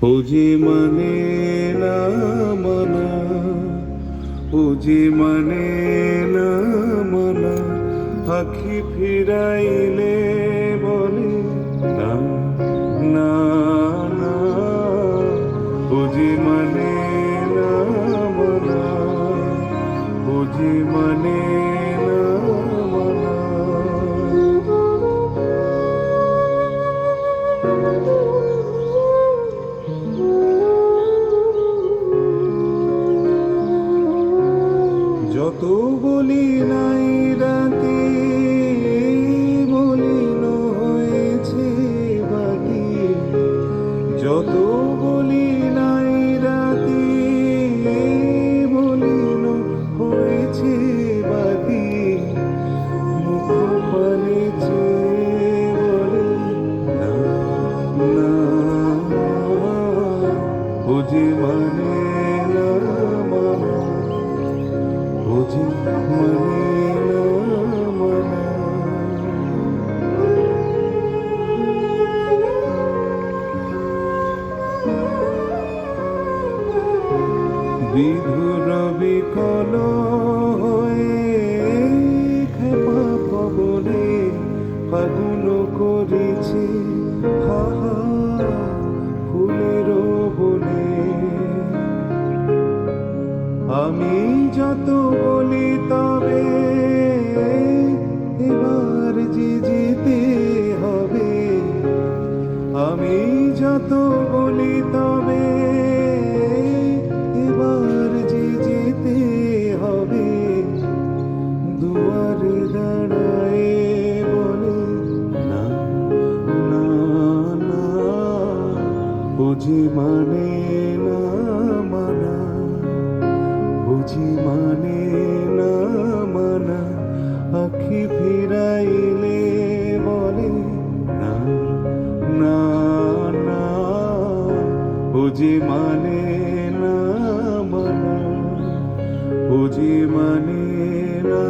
বুঝি মানে না মানা, বুঝি মানে না মানা, আখি ফিরাইলে বলে না না না, বুঝি মানে না মানা, বুঝি মানে না মানা। যত বলি নাই রাতে মলিন হয়েছে বাকি, যত বলি নাই রাতে মলিন হয়েছে বাকি, মুখ পানে চেয়ে বলে না না, বুঝি মানে না মানা, বুঝি মানে না মানা। বিধুর বিকল হয়ে খেপা পবনে ফাগুন করেছে হাহা ফুলের বনে। আমি যত বলি তবে এবার যে যেতে হবে, আমি যত বলি তবে এবার যে যেতে হবে। দুয়ারে দাঁড়ায় বলে না না না, বুঝি মানে না মানা, বুঝি মানে না মানা, আখি ফিরাইলে বলে না না না, বুঝি মানে না মানা, বুঝি মানে না।